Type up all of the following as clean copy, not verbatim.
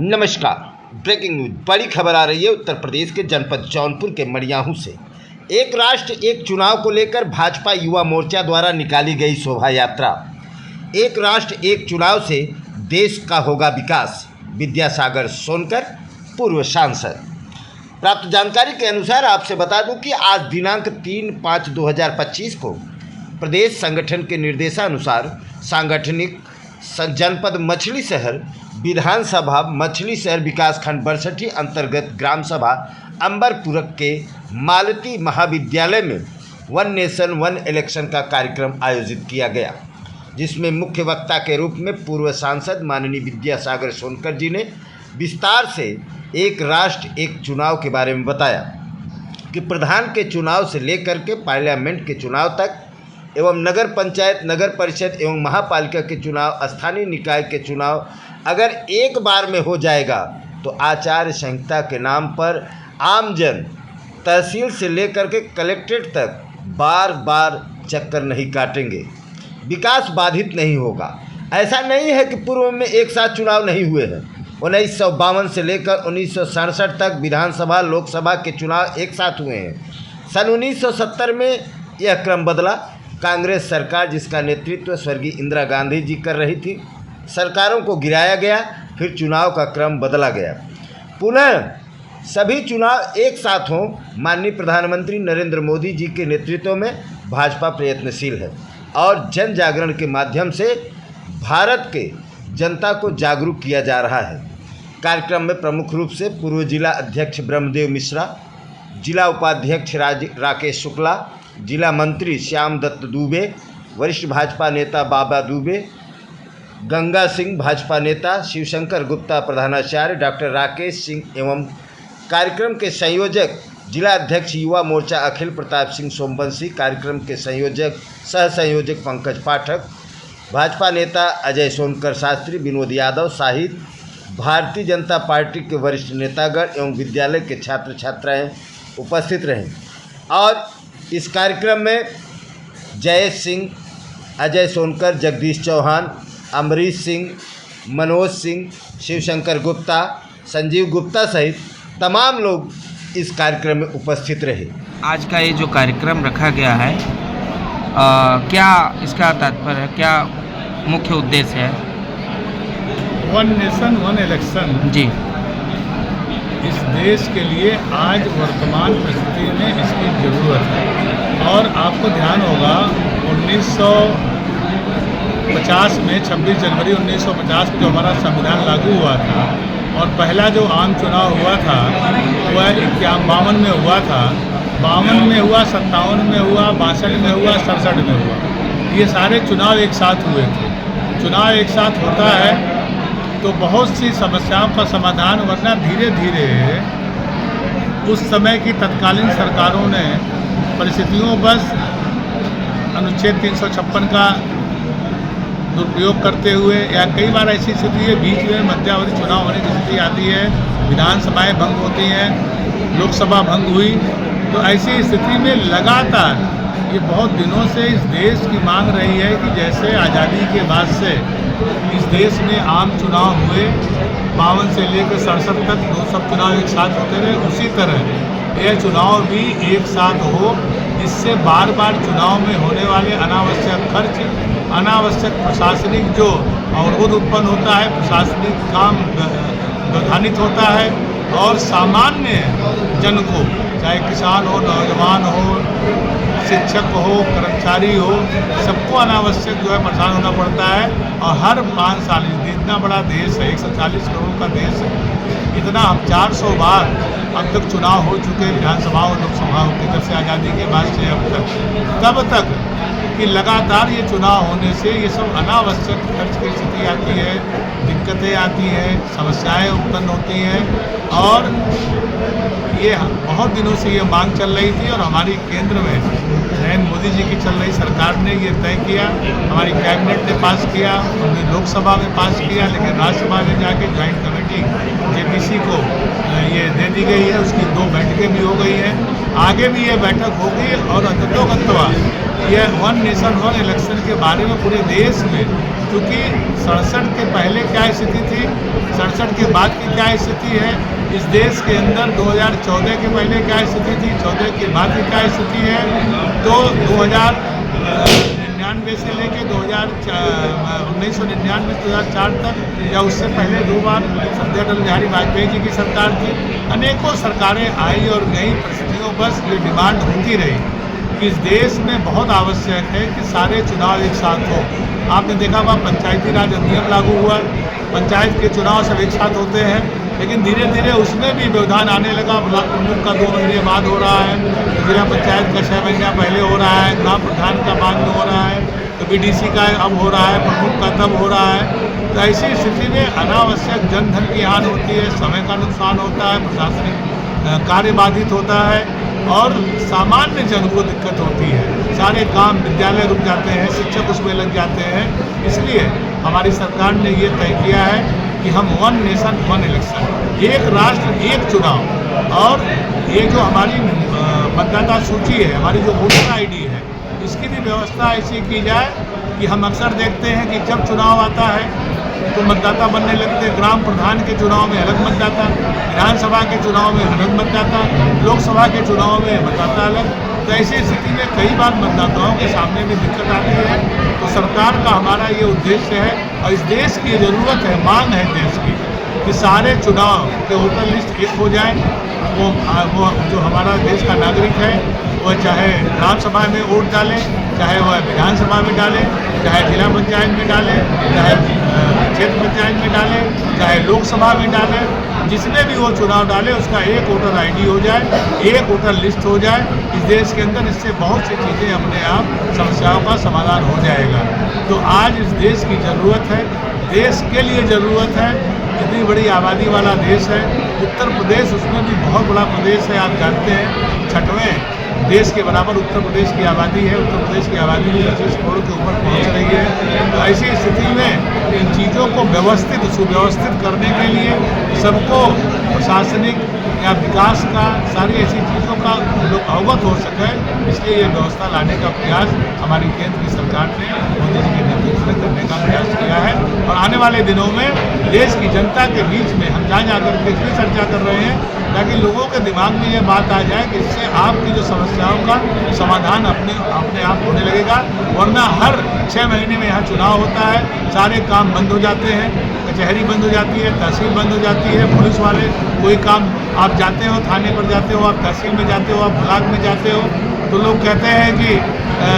नमस्कार। Breaking news, बड़ी खबर आ रही है उत्तर प्रदेश के जनपद जौनपुर के मड़ियाहू से। एक राष्ट्र एक चुनाव को लेकर भाजपा युवा मोर्चा द्वारा निकाली गई शोभा यात्रा। एक राष्ट्र एक चुनाव से देश का होगा विकास, विद्यासागर सोनकर, पूर्व सांसद। प्राप्त जानकारी के अनुसार आपसे बता दूं कि आज दिनांक 3/5/2025 को प्रदेश संगठन के निर्देशानुसार सांगठनिक जनपद मछली शहर विधानसभा मछली शहर विकासखंड 62 अंतर्गत ग्राम सभा अंबरपुर के मालती महाविद्यालय में वन नेशन वन इलेक्शन का कार्यक्रम आयोजित किया गया, जिसमें मुख्य वक्ता के रूप में पूर्व सांसद माननीय विद्यासागर सोनकर जी ने विस्तार से एक राष्ट्र एक चुनाव के बारे में बताया कि प्रधान के चुनाव से लेकर के पार्लियामेंट के चुनाव तक एवं नगर पंचायत, नगर परिषद एवं महापालिका के चुनाव, स्थानीय निकाय के चुनाव अगर एक बार में हो जाएगा तो आचार संहिता के नाम पर आमजन तहसील से लेकर के कलेक्ट्रेट तक बार बार चक्कर नहीं काटेंगे, विकास बाधित नहीं होगा। ऐसा नहीं है कि पूर्व में एक साथ चुनाव नहीं हुए हैं। 1952 से लेकर 1967 तक विधानसभा लोकसभा के चुनाव एक साथ हुए हैं। सन 1970 में यह क्रम बदला। कांग्रेस सरकार, जिसका नेतृत्व स्वर्गीय इंदिरा गांधी जी कर रही थी, सरकारों को गिराया गया, फिर चुनाव का क्रम बदला गया। पुनः सभी चुनाव एक साथ हों, माननीय प्रधानमंत्री नरेंद्र मोदी जी के नेतृत्व में भाजपा प्रयत्नशील है और जन जागरण के माध्यम से भारत के जनता को जागरूक किया जा रहा है। कार्यक्रम में प्रमुख रूप से पूर्व जिला अध्यक्ष ब्रह्मदेव मिश्रा, जिला उपाध्यक्ष राकेश शुक्ला, जिला मंत्री श्याम दत्त दुबे, वरिष्ठ भाजपा नेता बाबा दुबे, गंगा सिंह भाजपा नेता, शिवशंकर गुप्ता प्रधानाचार्य, डॉक्टर राकेश सिंह एवं कार्यक्रम के संयोजक जिला अध्यक्ष युवा मोर्चा अखिल प्रताप सिंह सोमवंशी, कार्यक्रम के संयोजक सह संयोजक पंकज पाठक, भाजपा नेता अजय सोनकर शास्त्री, विनोद यादव, शाहिद, भारतीय जनता पार्टी के वरिष्ठ नेतागण एवं विद्यालय के छात्र छात्राएं उपस्थित रहे। और इस कार्यक्रम में जयेश सिंह, अजय सोनकर, जगदीश चौहान, अमरीश सिंह, मनोज सिंह, शिवशंकर गुप्ता, संजीव गुप्ता सहित तमाम लोग इस कार्यक्रम में उपस्थित रहे। आज का ये जो कार्यक्रम रखा गया है, क्या इसका तात्पर्य है, क्या मुख्य उद्देश्य है? वन नेशन वन इलेक्शन जी इस देश के लिए आज वर्तमान परिस्थिति में इसकी ज़रूरत है। और आपको ध्यान होगा 1950 में 26 जनवरी 1950 को जो हमारा संविधान लागू हुआ था और पहला जो आम चुनाव हुआ था वह 52 में हुआ था, 52 में हुआ, 57 में हुआ, 62 में हुआ, 67 में हुआ। ये सारे चुनाव एक साथ हुए थे। चुनाव एक साथ होता है तो बहुत सी समस्याओं का समाधान, वरना धीरे धीरे उस समय की तत्कालीन सरकारों ने परिस्थितियों बस अनुच्छेद 356 का दुरुपयोग करते हुए, या कई बार ऐसी स्थिति है बीच में मध्यावधि चुनाव होने की स्थिति आती है, विधानसभाएं भंग होती हैं, लोकसभा भंग हुई, तो ऐसी स्थिति में लगातार ये बहुत दिनों से इस देश की मांग रही है कि जैसे आज़ादी के बाद से इस देश में आम चुनाव हुए 52 से लेकर 67 तक, दो सब चुनाव एक साथ होते रहे, उसी तरह यह चुनाव भी एक साथ हो। इससे बार बार चुनाव में होने वाले अनावश्यक खर्च, अनावश्यक प्रशासनिक जो अवरोध उत्पन्न होता है, प्रशासनिक काम व्यवधानित होता है और सामान्य जन को, चाहे किसान हो, नौजवान हो, शिक्षक हो, कर्मचारी हो, सबको अनावश्यक जो है परेशान होना पड़ता है। और हर 5 साल, इतना बड़ा देश है, 140 करोड़ का देश है, इतना हम 400 बार अब तक चुनाव हो चुके हैं, विधानसभा और लोकसभाओं की, जब से आज़ादी के बाद से अब तक, तब तक कि लगातार ये चुनाव होने से ये सब अनावश्यक खर्च की स्थिति आती है, दिक्कतें आती हैं, समस्याएं उत्पन्न होती हैं। और ये बहुत दिनों से ये मांग चल रही थी और हमारी केंद्र में नरेंद्र मोदी जी की चल रही सरकार ने ये तय किया, हमारी कैबिनेट ने पास किया, हमने लोकसभा में पास किया, लेकिन राज्यसभा में जाके ज्वाइंट कमेटी जेपीसी को ये दे दी गई है, उसकी 2 बैठकें भी हो गई हैं। आगे भी ये बैठक होगी और अंततोगत्वा यह वन नेशन वन इलेक्शन के बारे में पूरे देश में, क्योंकि 67 के पहले क्या स्थिति थी, 67 के बाद की क्या स्थिति है, इस देश के अंदर 2014 के पहले क्या स्थिति थी, 14 के बाद की क्या स्थिति है, तो 1999 से लेके 1999 से 2004 तक या उससे पहले 2 बार श्रद्धेय अटल बिहारी वाजपेयी जी की सरकार थी। अनेकों सरकारें आई और गई, परिस्थितियों बस ये डिमांड होती रही कि इस देश में बहुत आवश्यक है कि सारे चुनाव एक साथ हो। आपने देखा हुआ पंचायती राज अधिनियम लागू हुआ, पंचायत के चुनाव सब एक साथ होते हैं, लेकिन धीरे धीरे उसमें भी व्यवधान आने लगा। ब्लॉक प्रमुख का 2 महीने बाद हो रहा है, जिला पंचायत का 6 महीना पहले हो रहा है, ग्राम प्रधान का बाद में हो रहा है, तो BDC का अब हो रहा है, प्रमुख का तब हो रहा है। तो ऐसी स्थिति में अनावश्यक जनधन की हानि होती है, समय का नुकसान होता है, प्रशासनिक कार्य बाधित होता है और सामान्य जन को दिक्कत होती है। सारे काम, विद्यालय रुक जाते हैं, शिक्षक उसमें लग जाते हैं। इसलिए हमारी सरकार ने ये तय किया है कि हम वन नेशन वन इलेक्शन, एक राष्ट्र एक चुनाव, और ये जो हमारी मतदाता सूची है, हमारी जो वोटर ID है, इसकी भी व्यवस्था ऐसी की जाए कि हम अक्सर देखते हैं कि जब चुनाव आता है तो मतदाता बनने लगते हैं। ग्राम प्रधान के चुनाव में अलग मतदाता, विधानसभा के चुनाव में अलग मतदाता, लोकसभा के चुनाव में मतदाता अलग। तो ऐसी स्थिति में कई बार मतदाताओं के सामने भी दिक्कत आती है। तो सरकार का हमारा ये उद्देश्य है और इस देश की ज़रूरत है, मांग है देश की, कि सारे चुनाव के वोटर लिस्ट एक हो जाए। वो जो हमारा देश का नागरिक है वह चाहे ग्राम सभा में वोट डाले, चाहे वह विधानसभा में डाले, चाहे जिला पंचायत में डाले, चाहे क्षेत्र पंचायत में डाले, चाहे लोकसभा में डाले, जिसमें भी वो चुनाव डाले उसका एक वोटर ID हो जाए, एक वोटर लिस्ट हो जाए इस देश के अंदर। इससे बहुत सी चीज़ें अपने आप समस्याओं का समाधान हो जाएगा। तो आज इस देश की ज़रूरत है, देश के लिए ज़रूरत है। इतनी बड़ी आबादी वाला देश है, उत्तर प्रदेश उसमें भी बहुत बड़ा प्रदेश है। आप जानते हैं 6वें देश के बराबर उत्तर प्रदेश की आबादी है। उत्तर प्रदेश की आबादी भी 25 करोड़ के ऊपर पहुंच रही है। तो ऐसी स्थिति में इन चीज़ों को व्यवस्थित सुव्यवस्थित करने के लिए सबको प्रशासनिक या विकास का, सारी ऐसी चीज़ों का लोग अवगत हो सके, इसलिए ये व्यवस्था लाने का प्रयास हमारी केंद्र की सरकार ने मोदी जी के नेतृत्व में करने का प्रयास किया है। और आने वाले दिनों में देश की जनता के बीच में हम जहाँ जाकर के इसलिए चर्चा कर रहे हैं ताकि लोगों के दिमाग में ये बात आ जाए कि इससे आपकी जो समस्याओं का समाधान अपने आप होने लगेगा। वरना हर 6 महीने में यहाँ चुनाव होता है, सारे काम बंद हो जाते हैं, कचहरी बंद हो जाती है, तहसील बंद हो जाती है, पुलिस वाले कोई काम, आप जाते हो थाने पर जाते हो, आप तहसील में जाते हो, आप ब्लॉक में जाते हो, तो लोग कहते हैं कि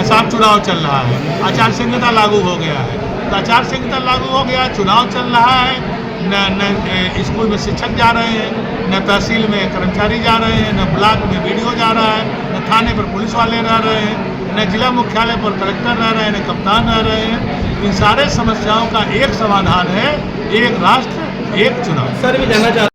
साहब चुनाव चल रहा है, आचार संहिता लागू हो गया है। तो आचार संहिता लागू हो गया, चुनाव चल रहा है, न स्कूल में शिक्षक जा रहे हैं, न तहसील में कर्मचारी जा रहे हैं, न ब्लॉक में BDO जा रहा है, न थाने पर पुलिस वाले रह रहे हैं, न जिला मुख्यालय पर कलेक्टर रह रहे हैं, न कप्तान रह रहे हैं। इन सारे समस्याओं का एक समाधान है, एक राष्ट्र एक चुनाव। सर, मैं जानना चाहता